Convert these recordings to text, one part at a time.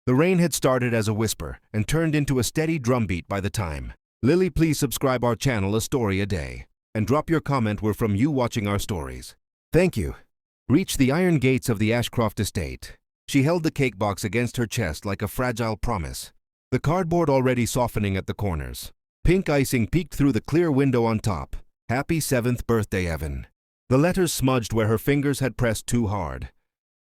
The rain had started as a whisper and turned into a steady drumbeat by the time. Lily, please subscribe our channel A Story a Day and drop your comment where from you watching our stories. Thank you. Reached the iron gates of the Ashcroft estate. She held the cake box against her chest like a fragile promise. The cardboard already softening at the corners. Pink icing peeked through the clear window on top. Happy 7th birthday, Evan. The letters smudged where her fingers had pressed too hard.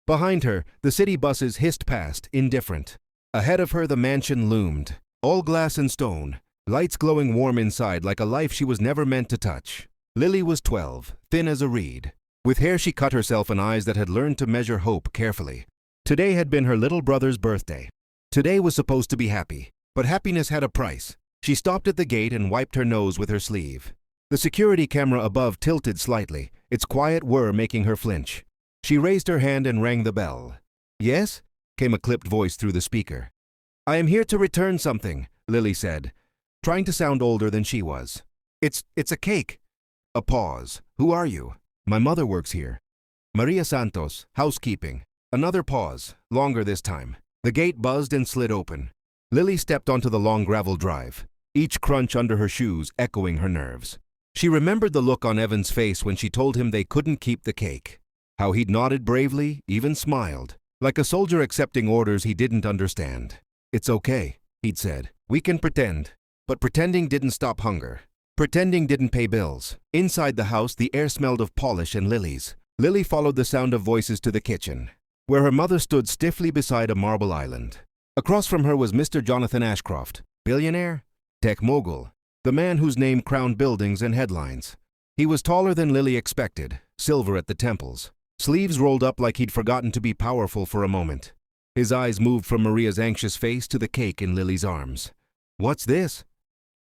Behind her, the city buses hissed past, indifferent. Ahead of her, the mansion loomed, all glass and stone, lights glowing warm inside like a life she was never meant to touch. Lily was 12, thin as a reed, with hair she cut herself and eyes that had learned to measure hope carefully. Today had been her little brother's birthday. Today was supposed to be happy, but happiness had a price. She stopped at the gate and wiped her nose with her sleeve. The security camera above tilted slightly, its quiet whir making her flinch. She raised her hand and rang the bell. Yes? Came a clipped voice through the speaker. I am here to return something, Lily said, trying to sound older than she was. It's a cake. A pause. Who are you? My mother works here. Maria Santos, housekeeping. Another pause, longer this time. The gate buzzed and slid open. Lily stepped onto the long gravel drive, each crunch under her shoes echoing her nerves. She remembered the look on Evan's face when she told him they couldn't keep the cake. How he'd nodded bravely, even smiled, like a soldier accepting orders he didn't understand. It's okay, he'd said. We can pretend. But pretending didn't stop hunger. Pretending didn't pay bills. Inside the house, the air smelled of polish and lilies. Lily followed the sound of voices to the kitchen, where her mother stood stiffly beside a marble island. Across from her was Mr. Jonathan Ashcroft, billionaire, tech mogul, the man whose name crowned buildings and headlines. He was taller than Lily expected, silver at the temples, sleeves rolled up like he'd forgotten to be powerful for a moment. His eyes moved from Maria's anxious face to the cake in Lily's arms. What's this?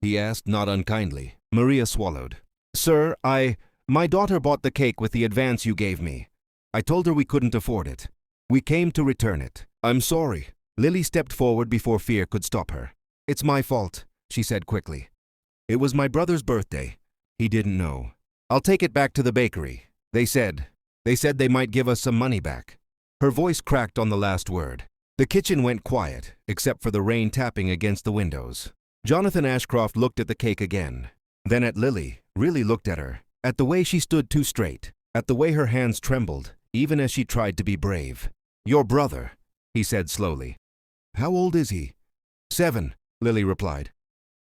He asked, not unkindly. Maria swallowed. Sir, my daughter bought the cake with the advance you gave me. I told her we couldn't afford it. We came to return it. I'm sorry. Lily stepped forward before fear could stop her. It's my fault, she said quickly. It was my brother's birthday. He didn't know. I'll take it back to the bakery. They said they might give us some money back. Her voice cracked on the last word. The kitchen went quiet, except for the rain tapping against the windows. Jonathan Ashcroft looked at the cake again, then at Lily, really looked at her, at the way she stood too straight, at the way her hands trembled, even as she tried to be brave. Your brother, he said slowly. How old is he? 7, Lily replied.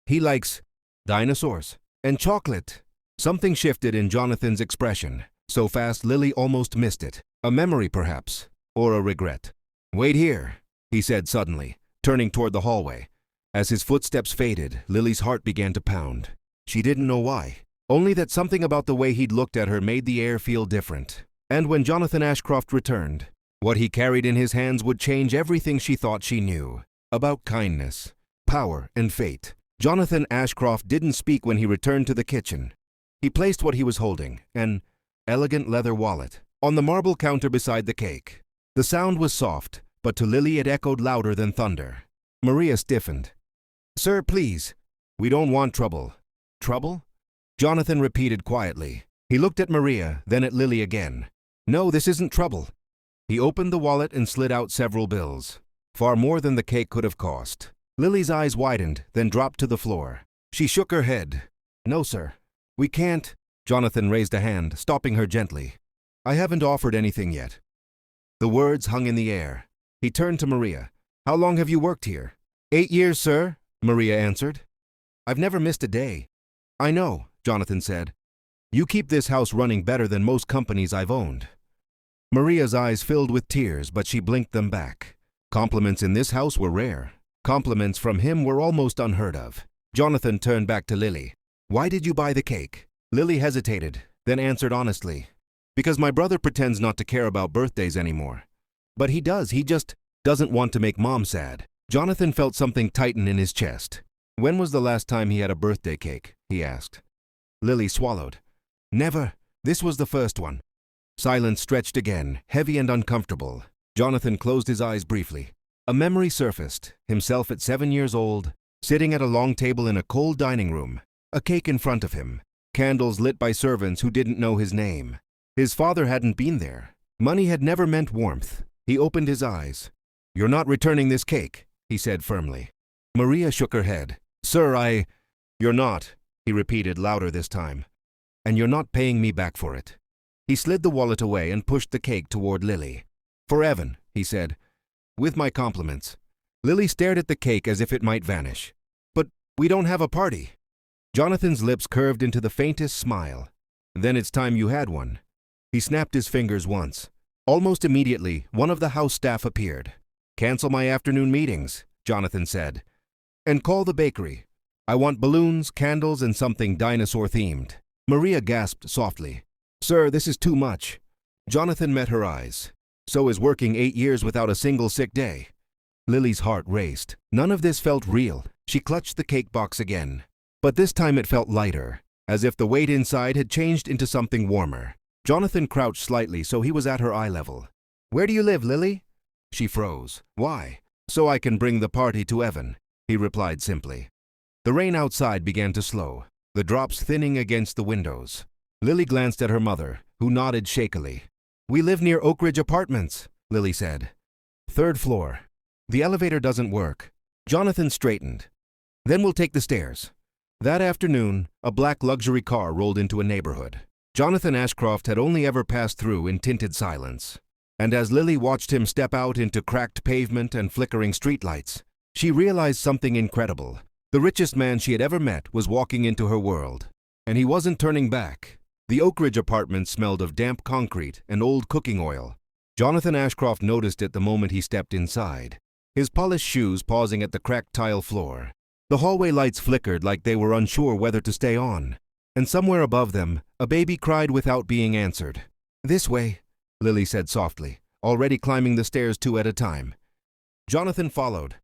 He likes dinosaurs and chocolate. Something shifted in Jonathan's expression, so fast Lily almost missed it. A memory, perhaps, or a regret. Wait here, he said suddenly, turning toward the hallway. As his footsteps faded, Lily's heart began to pound. She didn't know why, only that something about the way he'd looked at her made the air feel different. And when Jonathan Ashcroft returned, what he carried in his hands would change everything she thought she knew about kindness, power, and fate. Jonathan Ashcroft didn't speak when he returned to the kitchen. He placed what he was holding, an elegant leather wallet, on the marble counter beside the cake. The sound was soft, but to Lily it echoed louder than thunder. Maria stiffened. Sir, please. We don't want trouble. Trouble? Jonathan repeated quietly. He looked at Maria, then at Lily again. No, this isn't trouble. He opened the wallet and slid out several bills. Far more than the cake could have cost. Lily's eyes widened, then dropped to the floor. She shook her head. No, sir. We can't. Jonathan raised a hand, stopping her gently. I haven't offered anything yet. The words hung in the air. He turned to Maria. How long have you worked here? 8 years, sir, Maria answered. I've never missed a day. I know, Jonathan said. You keep this house running better than most companies I've owned. Maria's eyes filled with tears, but she blinked them back. Compliments in this house were rare. Compliments from him were almost unheard of. Jonathan turned back to Lily. Why did you buy the cake? Lily hesitated, then answered honestly. Because my brother pretends not to care about birthdays anymore. But he does, he just doesn't want to make Mom sad. Jonathan felt something tighten in his chest. When was the last time he had a birthday cake? He asked. Lily swallowed. Never. This was the first one. Silence stretched again, heavy and uncomfortable. Jonathan closed his eyes briefly. A memory surfaced, himself at 7 years old, sitting at a long table in a cold dining room, a cake in front of him, candles lit by servants who didn't know his name. His father hadn't been there. Money had never meant warmth. He opened his eyes. "You're not returning this cake," he said firmly. Maria shook her head. "Sir, You're not," he repeated louder this time. "And you're not paying me back for it." He slid the wallet away and pushed the cake toward Lily. "For Evan," he said. "With my compliments." Lily stared at the cake as if it might vanish. "But we don't have a party." Jonathan's lips curved into the faintest smile. "Then it's time you had one." He snapped his fingers once. Almost immediately, one of the house staff appeared. "Cancel my afternoon meetings," Jonathan said. "And call the bakery. I want balloons, candles, and something dinosaur-themed." Maria gasped softly. "Sir, this is too much." Jonathan met her eyes. "So is working 8 years without a single sick day." Lily's heart raced. None of this felt real. She clutched the cake box again. But this time it felt lighter, as if the weight inside had changed into something warmer. Jonathan crouched slightly so he was at her eye level. "Where do you live, Lily?" She froze. "Why?" "So I can bring the party to Evan," he replied simply. The rain outside began to slow, the drops thinning against the windows. Lily glanced at her mother, who nodded shakily. "We live near Oak Ridge Apartments," Lily said. "3rd floor. The elevator doesn't work." Jonathan straightened. "Then we'll take the stairs." That afternoon, a black luxury car rolled into a neighborhood. Jonathan Ashcroft had only ever passed through in tinted silence. And as Lily watched him step out into cracked pavement and flickering streetlights, she realized something incredible. The richest man she had ever met was walking into her world. And he wasn't turning back. The Oak Ridge Apartments smelled of damp concrete and old cooking oil. Jonathan Ashcroft noticed it the moment he stepped inside, his polished shoes pausing at the cracked tile floor. The hallway lights flickered like they were unsure whether to stay on. And somewhere above them, a baby cried without being answered. "This way," Lily said softly, already climbing the stairs 2 at a time. Jonathan followed,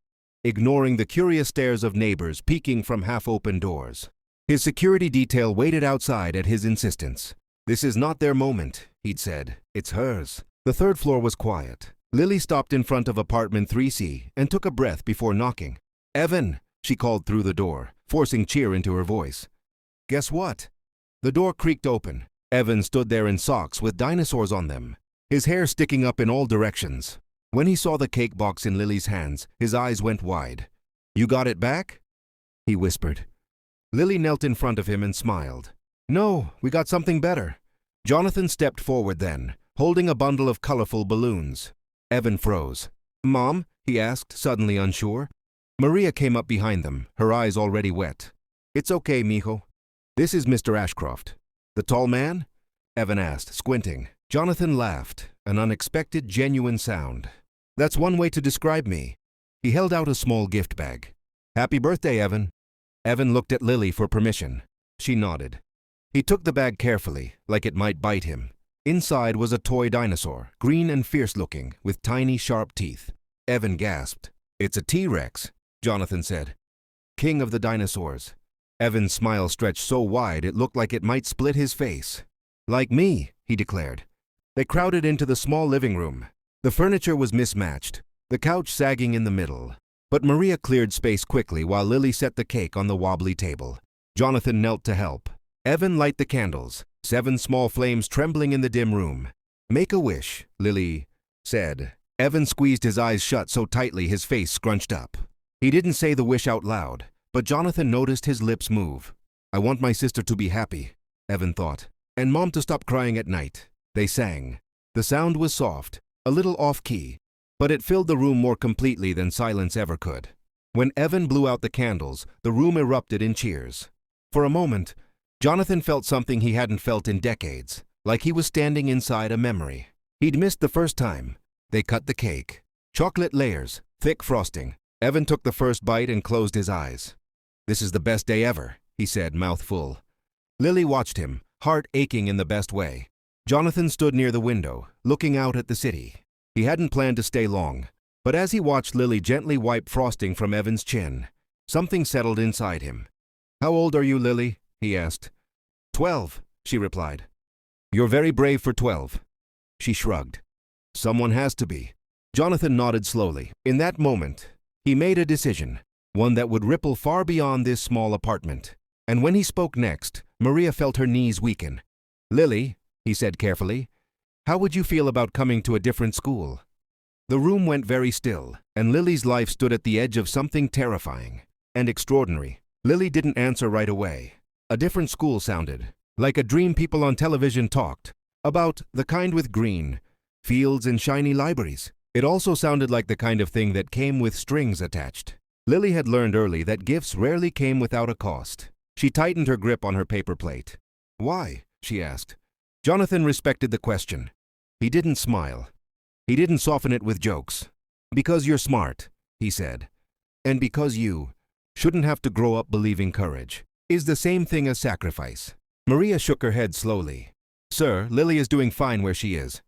ignoring the curious stares of neighbors peeking from half-open doors. His security detail waited outside at his insistence. "This is not their moment," he'd said. "It's hers." The 3rd floor was quiet. Lily stopped in front of apartment 3C and took a breath before knocking. "Evan," she called through the door, forcing cheer into her voice. "Guess what?" The door creaked open. Evan stood there in socks with dinosaurs on them, his hair sticking up in all directions. When he saw the cake box in Lily's hands, his eyes went wide. "You got it back?" he whispered. Lily knelt in front of him and smiled. "No, we got something better." Jonathan stepped forward then, holding a bundle of colorful balloons. Evan froze. "Mom?" he asked, suddenly unsure. Maria came up behind them, her eyes already wet. "It's okay, mijo. This is Mr. Ashcroft." "The tall man?" Evan asked, squinting. Jonathan laughed, an unexpected, genuine sound. "That's one way to describe me." He held out a small gift bag. "Happy birthday, Evan." Evan looked at Lily for permission. She nodded. He took the bag carefully, like it might bite him. Inside was a toy dinosaur, green and fierce-looking, with tiny, sharp teeth. Evan gasped. "It's a T-Rex," Jonathan said. "King of the dinosaurs." Evan's smile stretched so wide it looked like it might split his face. "Like me," he declared. They crowded into the small living room. The furniture was mismatched, the couch sagging in the middle. But Maria cleared space quickly while Lily set the cake on the wobbly table. Jonathan knelt to help. "Evan, light the candles," 7 small flames trembling in the dim room. "Make a wish," Lily said. Evan squeezed his eyes shut so tightly his face scrunched up. He didn't say the wish out loud, but Jonathan noticed his lips move. "I want my sister to be happy," Evan thought, "and Mom to stop crying at night." They sang. The sound was soft, a little off-key, but it filled the room more completely than silence ever could. When Evan blew out the candles, the room erupted in cheers. For a moment, Jonathan felt something he hadn't felt in decades, like he was standing inside a memory. He'd missed the first time. They cut the cake. Chocolate layers, thick frosting. Evan took the first bite and closed his eyes. "This is the best day ever," he said, mouth full. Lily watched him, heart aching in the best way. Jonathan stood near the window, looking out at the city. He hadn't planned to stay long, but as he watched Lily gently wipe frosting from Evan's chin, something settled inside him. "How old are you, Lily?" he asked. 12, she replied. "You're very brave for 12. She shrugged. "Someone has to be." Jonathan nodded slowly. In that moment, he made a decision, one that would ripple far beyond this small apartment. And when he spoke next, Maria felt her knees weaken. "Lily," he said carefully, "how would you feel about coming to a different school?" The room went very still, and Lily's life stood at the edge of something terrifying and extraordinary. Lily didn't answer right away. A different school sounded, like a dream people on television talked about, the kind with green fields and shiny libraries. It also sounded like the kind of thing that came with strings attached. Lily had learned early that gifts rarely came without a cost. She tightened her grip on her paper plate. "Why?" she asked. Jonathan respected the question. He didn't smile. He didn't soften it with jokes. "Because you're smart," he said. "And because you shouldn't have to grow up believing courage is the same thing as sacrifice." Maria shook her head slowly. "Sir, Lily is doing fine where she is."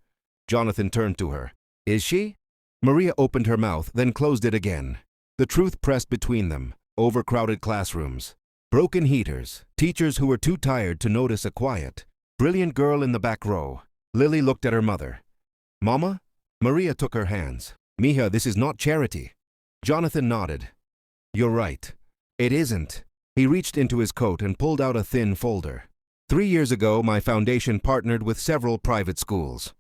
Jonathan turned to her. "Is she?" Maria opened her mouth, then closed it again. The truth pressed between them. Overcrowded classrooms, broken heaters, teachers who were too tired to notice a quiet, brilliant girl in the back row. Lily looked at her mother. "Mama?" Maria took her hands. "Mija, this is not charity." Jonathan nodded. "You're right. It isn't." He reached into his coat and pulled out a thin folder. 3 years ago, my foundation partnered with several private schools.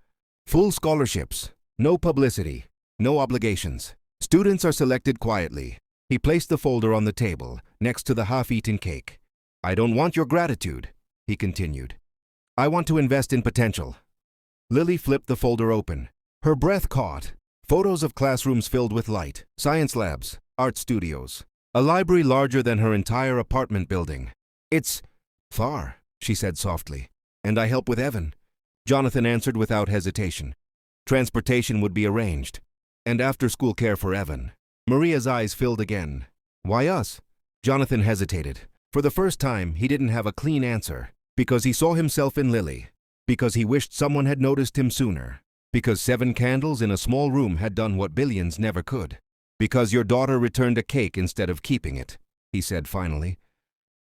Full scholarships, no publicity, no obligations. Students are selected quietly." He placed the folder on the table, next to the half-eaten cake. "I don't want your gratitude," he continued. "I want to invest in potential." Lily flipped the folder open. Her breath caught. Photos of classrooms filled with light, science labs, art studios, a library larger than her entire apartment building. "It's far," she said softly. "And I help with Evan." Jonathan answered without hesitation. Transportation would be arranged, and after-school care for Evan. Maria's eyes filled again. "Why us?" Jonathan hesitated. For the first time, he didn't have a clean answer. Because he saw himself in Lily. Because he wished someone had noticed him sooner. Because 7 candles in a small room had done what billions never could. "Because your daughter returned a cake instead of keeping it," he said finally.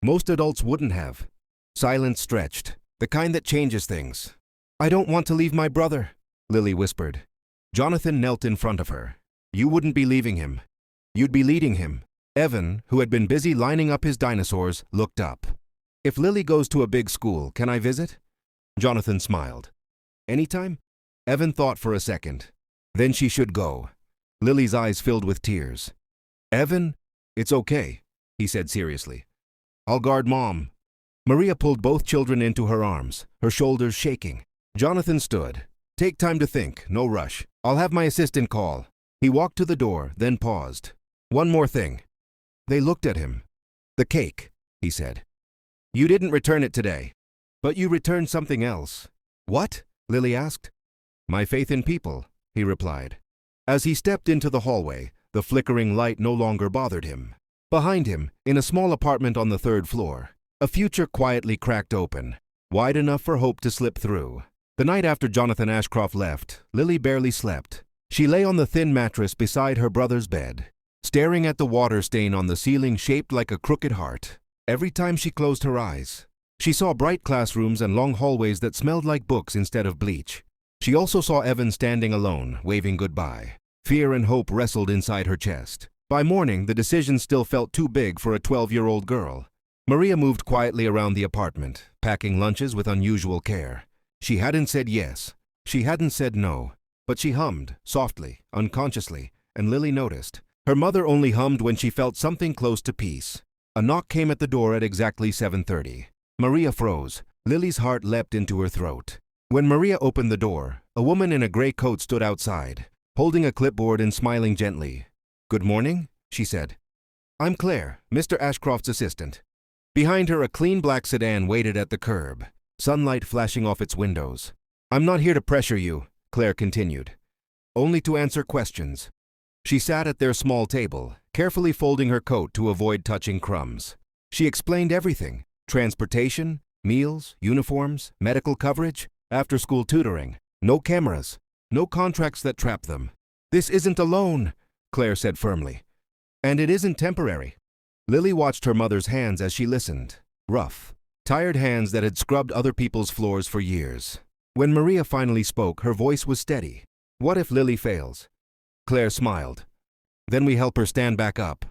"Most adults wouldn't have." Silence stretched, the kind that changes things. "I don't want to leave my brother," Lily whispered. Jonathan knelt in front of her. "You wouldn't be leaving him. You'd be leading him." Evan, who had been busy lining up his dinosaurs, looked up. "If Lily goes to a big school, can I visit?" Jonathan smiled. "Anytime?" Evan thought for a second. "Then she should go." Lily's eyes filled with tears. "Evan, it's okay," he said seriously. "I'll guard Mom." Maria pulled both children into her arms, her shoulders shaking. Jonathan stood. "Take time to think, no rush. I'll have my assistant call." He walked to the door, then paused. "One more thing." They looked at him. "The cake," he said. "You didn't return it today. But you returned something else." "What?" Lily asked. "My faith in people," he replied. As he stepped into the hallway, the flickering light no longer bothered him. Behind him, in a small apartment on the 3rd floor, a future quietly cracked open, wide enough for hope to slip through. The night after Jonathan Ashcroft left, Lily barely slept. She lay on the thin mattress beside her brother's bed, staring at the water stain on the ceiling shaped like a crooked heart. Every time she closed her eyes, she saw bright classrooms and long hallways that smelled like books instead of bleach. She also saw Evan standing alone, waving goodbye. Fear and hope wrestled inside her chest. By morning, the decision still felt too big for a 12-year-old girl. Maria moved quietly around the apartment, packing lunches with unusual care. She hadn't said yes. She hadn't said no. But she hummed, softly, unconsciously, and Lily noticed. Her mother only hummed when she felt something close to peace. A knock came at the door at exactly 7:30. Maria froze. Lily's heart leapt into her throat. When Maria opened the door, a woman in a gray coat stood outside, holding a clipboard and smiling gently. "Good morning," she said. "I'm Claire, Mr. Ashcroft's assistant." Behind her, a clean black sedan waited at the curb, sunlight flashing off its windows. "I'm not here to pressure you," Claire continued. "Only to answer questions." She sat at their small table, carefully folding her coat to avoid touching crumbs. She explained everything: transportation, meals, uniforms, medical coverage, after-school tutoring. No cameras, no contracts that trap them. "This isn't a loan," Claire said firmly. "And it isn't temporary." Lily watched her mother's hands as she listened. Rough, tired hands that had scrubbed other people's floors for years. When Maria finally spoke, her voice was steady. "What if Lily fails?" Claire smiled. "Then we help her stand back up."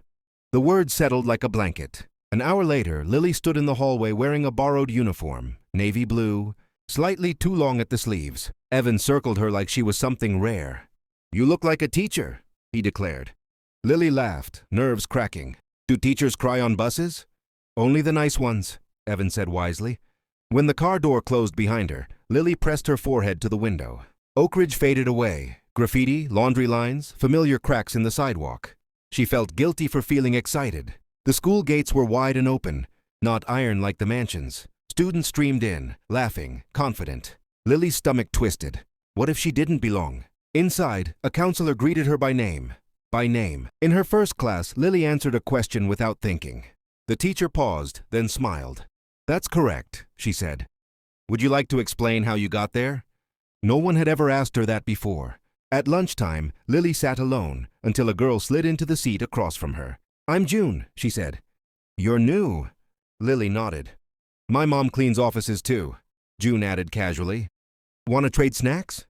The words settled like a blanket. An hour later, Lily stood in the hallway wearing a borrowed uniform, navy blue, slightly too long at the sleeves. Evan circled her like she was something rare. "You look like a teacher," he declared. Lily laughed, nerves cracking. "Do teachers cry on buses?" "Only the nice ones," Evan said wisely. When the car door closed behind her, Lily pressed her forehead to the window. Oak Ridge faded away. Graffiti, laundry lines, familiar cracks in the sidewalk. She felt guilty for feeling excited. The school gates were wide and open, not iron like the mansions. Students streamed in, laughing, confident. Lily's stomach twisted. What if she didn't belong? Inside, a counselor greeted her by name. By name. In her first class, Lily answered a question without thinking. The teacher paused, then smiled. "That's correct," she said. "Would you like to explain how you got there?" No one had ever asked her that before. At lunchtime, Lily sat alone until a girl slid into the seat across from her. "I'm June," she said. "You're new." Lily nodded. "My mom cleans offices too," June added casually. "Want to trade snacks?"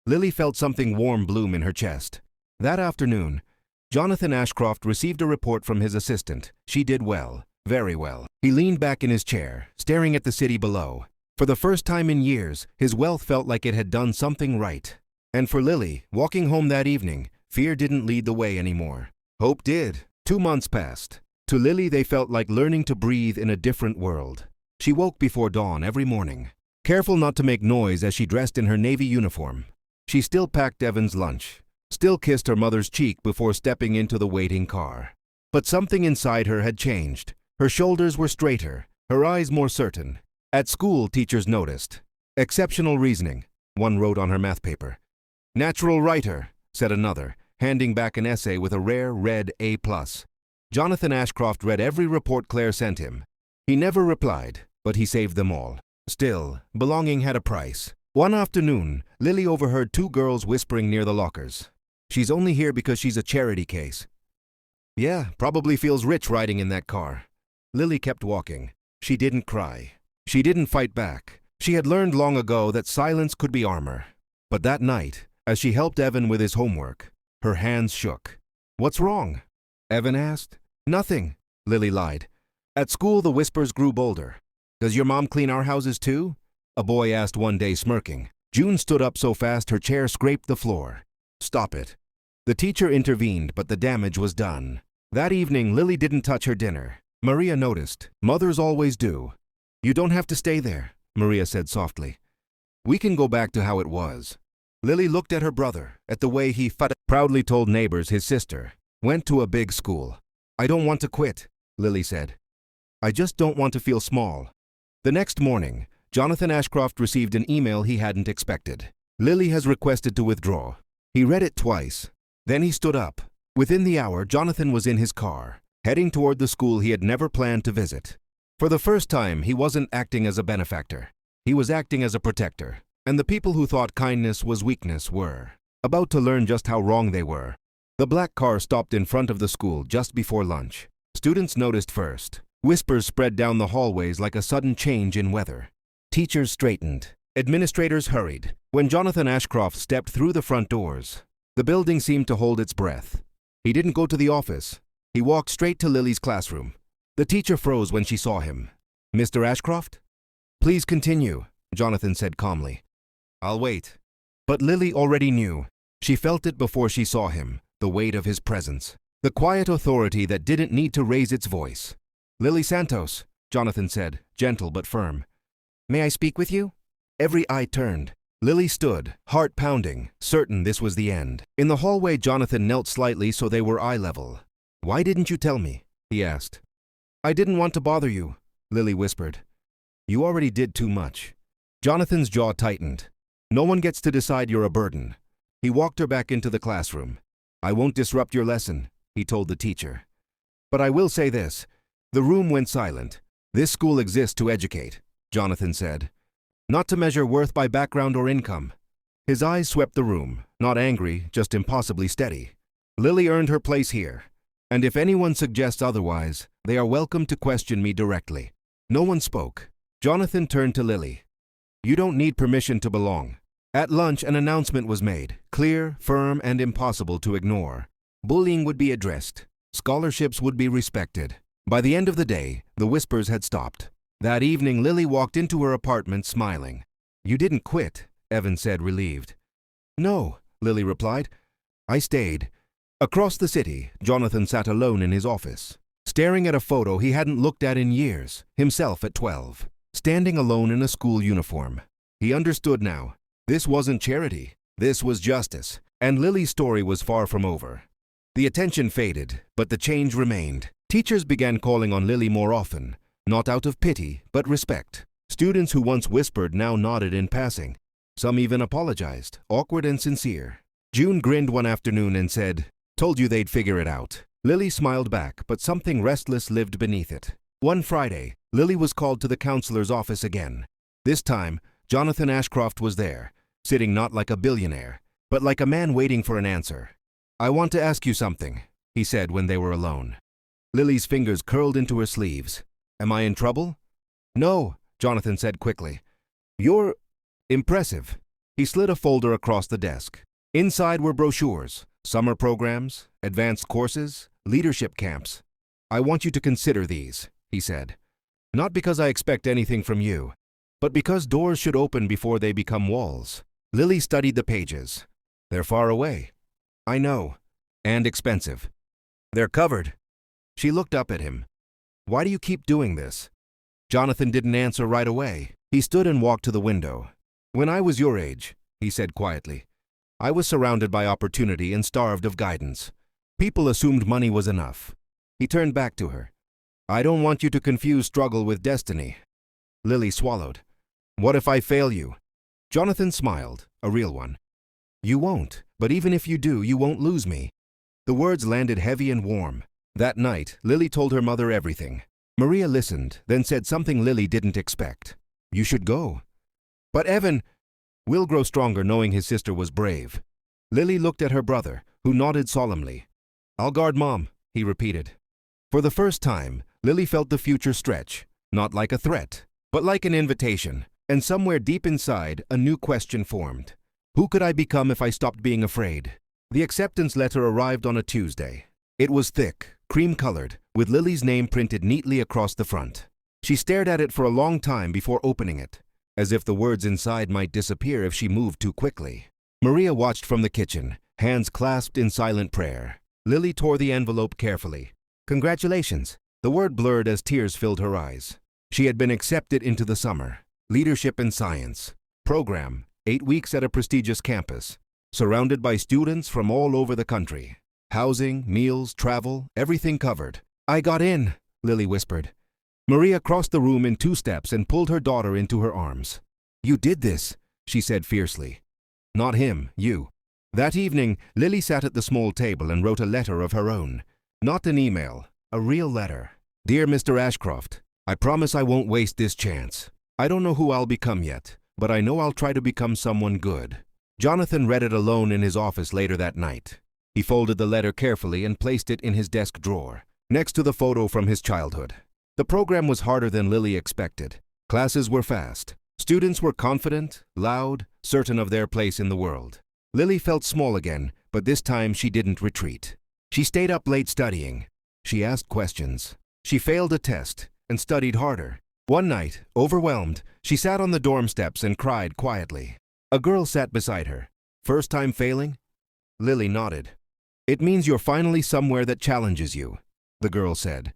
Lily felt something warm bloom in her chest. That afternoon, Jonathan Ashcroft received a report from his assistant. She did well, very well. He leaned back in his chair, staring at the city below. For the first time in years, his wealth felt like it had done something right. And for Lily, walking home that evening, fear didn't lead the way anymore. Hope did. 2 months passed. To Lily, they felt like learning to breathe in a different world. She woke before dawn every morning, careful not to make noise as she dressed in her Navy uniform. She still packed Evan's lunch, still kissed her mother's cheek before stepping into the waiting car. But something inside her had changed. Her shoulders were straighter, her eyes more certain. At school, teachers noticed. "Exceptional reasoning," one wrote on her math paper. "Natural writer," said another, handing back an essay with a rare red A+. Jonathan Ashcroft read every report Claire sent him. He never replied, but he saved them all. Still, belonging had a price. One afternoon, Lily overheard 2 girls whispering near the lockers. "She's only here because she's a charity case." "Yeah, probably feels rich riding in that car." Lily kept walking. She didn't cry. She didn't fight back. She had learned long ago that silence could be armor. But that night, as she helped Evan with his homework, her hands shook. "What's wrong?" Evan asked. "Nothing," Lily lied. At school, the whispers grew bolder. "Does your mom clean our houses too?" a boy asked one day, smirking. June stood up so fast her chair scraped the floor. "Stop it." The teacher intervened, but the damage was done. That evening, Lily didn't touch her dinner. Maria noticed. Mothers always do. "You don't have to stay there," Maria said softly. "We can go back to how it was." Lily looked at her brother, at the way he proudly told neighbors his sister went to a big school. "I don't want to quit," Lily said. "I just don't want to feel small." The next morning, Jonathan Ashcroft received an email he hadn't expected. "Lily has requested to withdraw." He read it twice. Then he stood up. Within the hour, Jonathan was in his car, heading toward the school he had never planned to visit. For the first time, he wasn't acting as a benefactor. He was acting as a protector. And the people who thought kindness was weakness were about to learn just how wrong they were. The black car stopped in front of the school just before lunch. Students noticed first. Whispers spread down the hallways like a sudden change in weather. Teachers straightened. Administrators hurried. When Jonathan Ashcroft stepped through the front doors, the building seemed to hold its breath. He didn't go to the office. He walked straight to Lily's classroom. The teacher froze when she saw him. "Mr. Ashcroft?" "Please continue," Jonathan said calmly. "I'll wait." But Lily already knew. She felt it before she saw him, the weight of his presence. The quiet authority that didn't need to raise its voice. "Lily Santos," Jonathan said, gentle but firm. "May I speak with you?" Every eye turned. Lily stood, heart pounding, certain this was the end. In the hallway, Jonathan knelt slightly so they were eye level. "Why didn't you tell me?" he asked. "I didn't want to bother you," Lily whispered. "You already did too much." Jonathan's jaw tightened. "No one gets to decide you're a burden." He walked her back into the classroom. "I won't disrupt your lesson," he told the teacher. "But I will say this." The room went silent. "This school exists to educate," Jonathan said. "Not to measure worth by background or income." His eyes swept the room, not angry, just impossibly steady. "Lily earned her place here. And if anyone suggests otherwise, they are welcome to question me directly." No one spoke. Jonathan turned to Lily. "You don't need permission to belong." At lunch, an announcement was made, clear, firm, and impossible to ignore. Bullying would be addressed. Scholarships would be respected. By the end of the day, the whispers had stopped. That evening, Lily walked into her apartment smiling. "You didn't quit," Evan said, relieved. "No," Lily replied. I stayed. Across the city, Jonathan sat alone in his office, staring at a photo he hadn't looked at in years, himself at 12, standing alone in a school uniform. He understood now. This wasn't charity. This was justice, and Lily's story was far from over. The attention faded, but the change remained. Teachers began calling on Lily more often, not out of pity, but respect. Students who once whispered now nodded in passing. Some even apologized, awkward and sincere. June grinned one afternoon and said, "Told you they'd figure it out." Lily smiled back, but something restless lived beneath it. One Friday, Lily was called to the counselor's office again. This time, Jonathan Ashcroft was there, sitting not like a billionaire, but like a man waiting for an answer. "I want to ask you something," he said when they were alone. Lily's fingers curled into her sleeves. "Am I in trouble?" "No," Jonathan said quickly. "You're impressive." He slid a folder across the desk. Inside were brochures, summer programs, advanced courses, leadership camps. "I want you to consider these," he said. "Not because I expect anything from you, but because doors should open before they become walls." Lily studied the pages. "They're far away." "I know. And expensive." "They're covered." She looked up at him. "Why do you keep doing this?" Jonathan didn't answer right away. He stood and walked to the window. "When I was your age," he said quietly, "I was surrounded by opportunity and starved of guidance. People assumed money was enough." He turned back to her. "I don't want you to confuse struggle with destiny." Lily swallowed. "What if I fail you?" Jonathan smiled, a real one. "You won't, but even if you do, you won't lose me." The words landed heavy and warm. That night, Lily told her mother everything. Maria listened, then said something Lily didn't expect. "You should go." "But Evan..." "Will grow stronger knowing his sister was brave." Lily looked at her brother, who nodded solemnly. "I'll guard Mom," he repeated. For the first time, Lily felt the future stretch, not like a threat, but like an invitation. And somewhere deep inside, a new question formed. Who could I become if I stopped being afraid? The acceptance letter arrived on a Tuesday. It was thick, cream-colored, with Lily's name printed neatly across the front. She stared at it for a long time before opening it, as if the words inside might disappear if she moved too quickly. Maria watched from the kitchen, hands clasped in silent prayer. Lily tore the envelope carefully. "Congratulations." The word blurred as tears filled her eyes. She had been accepted into the summer. Leadership and Science program, 8 weeks at a prestigious campus, surrounded by students from all over the country. Housing, meals, travel, everything covered. "I got in," Lily whispered. Maria crossed the room in 2 steps and pulled her daughter into her arms. "You did this," she said fiercely. "Not him, you." That evening, Lily sat at the small table and wrote a letter of her own. Not an email, a real letter. "Dear Mr. Ashcroft, I promise I won't waste this chance. I don't know who I'll become yet, but I know I'll try to become someone good." Jonathan read it alone in his office later that night. He folded the letter carefully and placed it in his desk drawer, next to the photo from his childhood. The program was harder than Lily expected. Classes were fast. Students were confident, loud, certain of their place in the world. Lily felt small again, but this time she didn't retreat. She stayed up late studying. She asked questions. She failed a test and studied harder. One night, overwhelmed, she sat on the dorm steps and cried quietly. A girl sat beside her. "First time failing?" Lily nodded. "It means you're finally somewhere that challenges you," the girl said.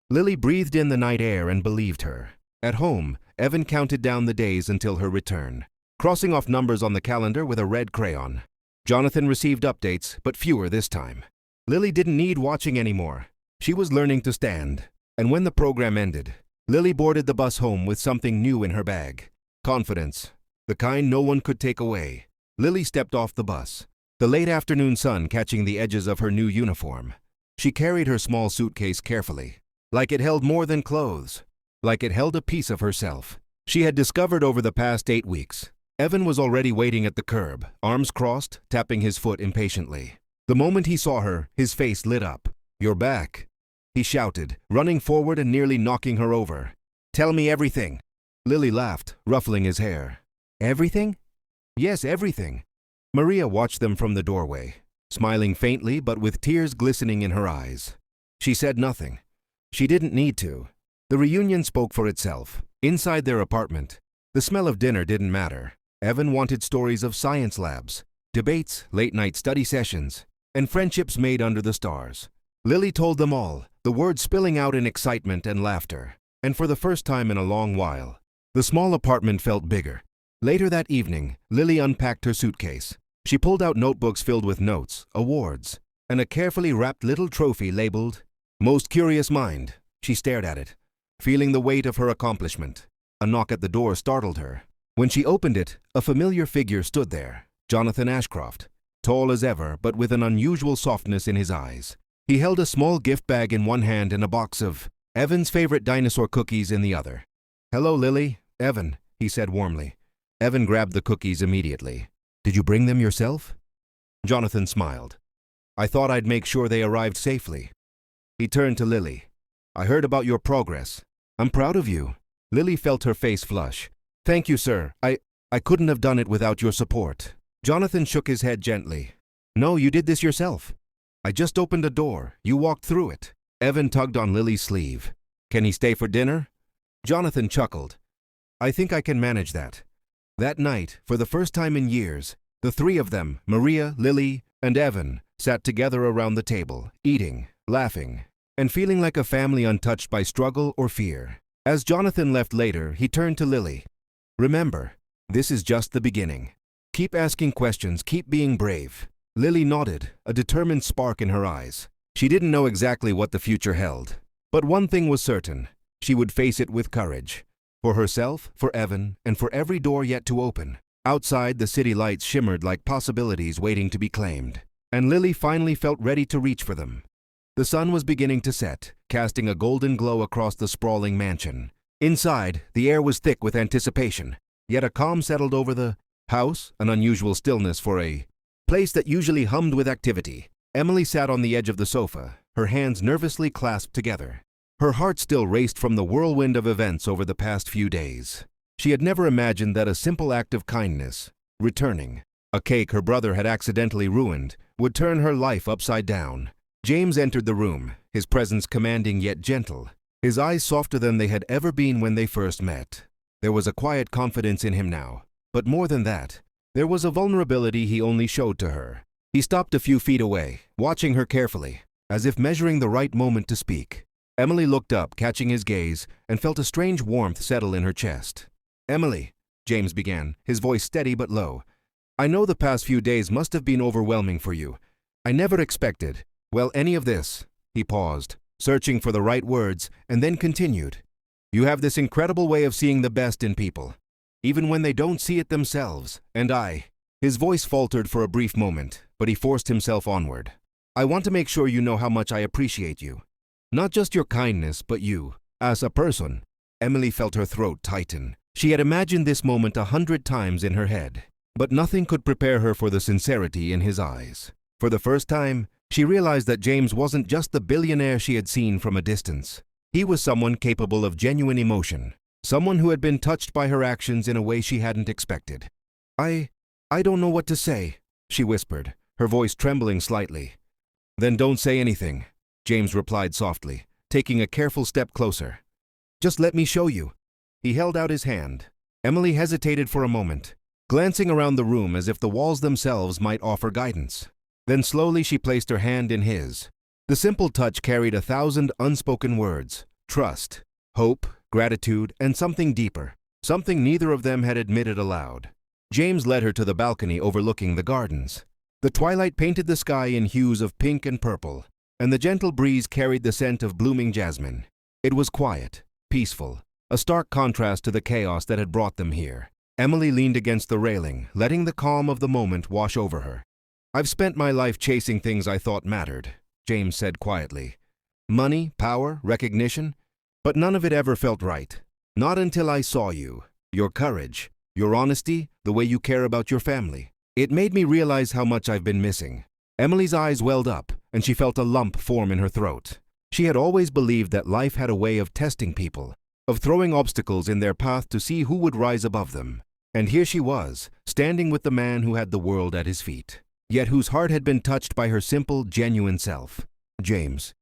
Lily breathed in the night air and believed her. At home, Evan counted down the days until her return, crossing off numbers on the calendar with a red crayon. Jonathan received updates, but fewer this time. Lily didn't need watching anymore. She was learning to stand. And when the program ended, Lily boarded the bus home with something new in her bag. Confidence, the kind no one could take away. Lily stepped off the bus, the late afternoon sun catching the edges of her new uniform. She carried her small suitcase carefully, like it held more than clothes, like it held a piece of herself. She had discovered over the past 8 weeks. Evan was already waiting at the curb, arms crossed, tapping his foot impatiently. The moment he saw her, his face lit up. "You're back," he shouted, running forward and nearly knocking her over. "Tell me everything." Lily laughed, ruffling his hair. "Everything?" "Yes, everything." Maria watched them from the doorway, smiling faintly but with tears glistening in her eyes. She said nothing. She didn't need to. The reunion spoke for itself. Inside their apartment, the smell of dinner didn't matter. Evan wanted stories of science labs, debates, late-night study sessions. and friendships made under the stars. Lily told them all, the words spilling out in excitement and laughter. And for the first time in a long while, the small apartment felt bigger. Later that evening, Lily unpacked her suitcase. She pulled out notebooks filled with notes, awards, and a carefully wrapped little trophy labeled, "Most Curious Mind." She stared at it, feeling the weight of her accomplishment. A knock at the door startled her. When she opened it, a familiar figure stood there, Jonathan Ashcroft, tall as ever but with an unusual softness in his eyes. He held a small gift bag in one hand and a box of Evan's favorite dinosaur cookies in the other. "Hello, Lily." "Evan," he said warmly. Evan grabbed the cookies immediately. "Did you bring them yourself?" Jonathan smiled. "I thought I'd make sure they arrived safely." He turned to Lily. "I heard about your progress. I'm proud of you." Lily felt her face flush. "Thank you, sir. I couldn't have done it without your support." Jonathan shook his head gently. "No, you did this yourself. I just opened a door. You walked through it." Evan tugged on Lily's sleeve. "Can he stay for dinner?" Jonathan chuckled. "I think I can manage that." That night, for the first time in years, the three of them, Maria, Lily, and Evan, sat together around the table, eating, laughing, and feeling like a family untouched by struggle or fear. As Jonathan left later, he turned to Lily. "Remember, this is just the beginning. Keep asking questions, keep being brave." Lily nodded, a determined spark in her eyes. She didn't know exactly what the future held, but one thing was certain. She would face it with courage. For herself, for Evan, and for every door yet to open. Outside, the city lights shimmered like possibilities waiting to be claimed, and Lily finally felt ready to reach for them. The sun was beginning to set, casting a golden glow across the sprawling mansion. Inside, the air was thick with anticipation, yet a calm settled over the house, an unusual stillness for a place that usually hummed with activity. Emily sat on the edge of the sofa, her hands nervously clasped together. Her heart still raced from the whirlwind of events over the past few days. She had never imagined that a simple act of kindness, returning a cake her brother had accidentally ruined, would turn her life upside down. James entered the room, his presence commanding yet gentle, his eyes softer than they had ever been when they first met. There was a quiet confidence in him now, but more than that, there was a vulnerability he only showed to her. He stopped a few feet away, watching her carefully, as if measuring the right moment to speak. Emily looked up, catching his gaze, and felt a strange warmth settle in her chest. "Emily," James began, his voice steady but low, "I know the past few days must have been overwhelming for you. I never expected, well, any of this." He paused, searching for the right words, and then continued. "You have this incredible way of seeing the best in people, even when they don't see it themselves, and I—" His voice faltered for a brief moment, but he forced himself onward. "I want to make sure you know how much I appreciate you. Not just your kindness, but you, as a person." Emily felt her throat tighten. She had imagined this moment 100 times in her head, but nothing could prepare her for the sincerity in his eyes. For the first time, she realized that James wasn't just the billionaire she had seen from a distance. He was someone capable of genuine emotion, someone who had been touched by her actions in a way she hadn't expected. I don't know what to say," she whispered, her voice trembling slightly. "Then don't say anything," James replied softly, taking a careful step closer. "Just let me show you." He held out his hand. Emily hesitated for a moment, glancing around the room as if the walls themselves might offer guidance. Then slowly she placed her hand in his. The simple touch carried 1,000 unspoken words: trust, hope, gratitude, and something deeper, something neither of them had admitted aloud. James led her to the balcony overlooking the gardens. The twilight painted the sky in hues of pink and purple, and the gentle breeze carried the scent of blooming jasmine. It was quiet, peaceful, a stark contrast to the chaos that had brought them here. Emily leaned against the railing, letting the calm of the moment wash over her. "I've spent my life chasing things I thought mattered," James said quietly. "Money, power, recognition, but none of it ever felt right. Not until I saw you, your courage, your honesty, the way you care about your family. It made me realize how much I've been missing." Emily's eyes welled up, and she felt a lump form in her throat. She had always believed that life had a way of testing people, of throwing obstacles in their path to see who would rise above them. And here she was, standing with the man who had the world at his feet, yet whose heart had been touched by her simple, genuine self. "James."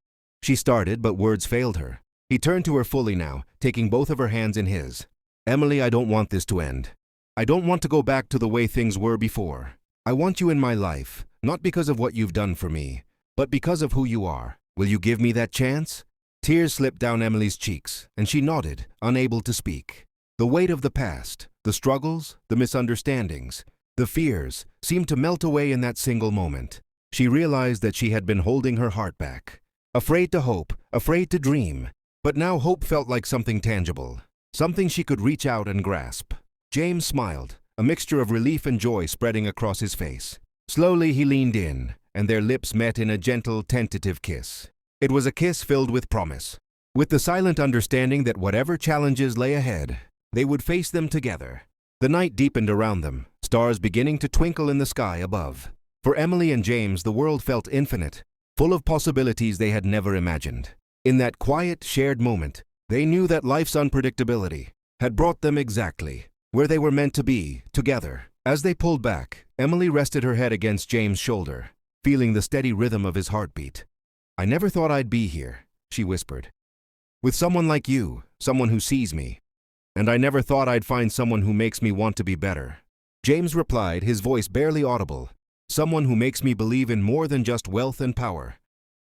She started, but words failed her. He turned to her fully now, taking both of her hands in his. "Emily, I don't want this to end. I don't want to go back to the way things were before. I want you in my life, not because of what you've done for me, but because of who you are. Will you give me that chance?" Tears slipped down Emily's cheeks, and she nodded, unable to speak. The weight of the past, the struggles, the misunderstandings, the fears, seemed to melt away in that single moment. She realized that she had been holding her heart back, afraid to hope, afraid to dream. But now hope felt like something tangible, something she could reach out and grasp. James smiled, a mixture of relief and joy spreading across his face. Slowly he leaned in, and their lips met in a gentle, tentative kiss. It was a kiss filled with promise, with the silent understanding that whatever challenges lay ahead, they would face them together. The night deepened around them, stars beginning to twinkle in the sky above. For Emily and James, the world felt infinite, full of possibilities they had never imagined. In that quiet, shared moment, they knew that life's unpredictability had brought them exactly where they were meant to be, together. As they pulled back, Emily rested her head against James' shoulder, feeling the steady rhythm of his heartbeat. "I never thought I'd be here," she whispered. "With someone like you, someone who sees me. And I never thought I'd find someone who makes me want to be better." James replied, his voice barely audible. "Someone who makes me believe in more than just wealth and power.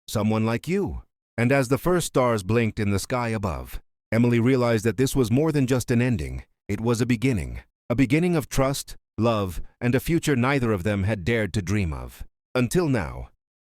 Someone like you." And as the first stars blinked in the sky above, Emily realized that this was more than just an ending. It was a beginning of trust, love, and a future neither of them had dared to dream of. Until now,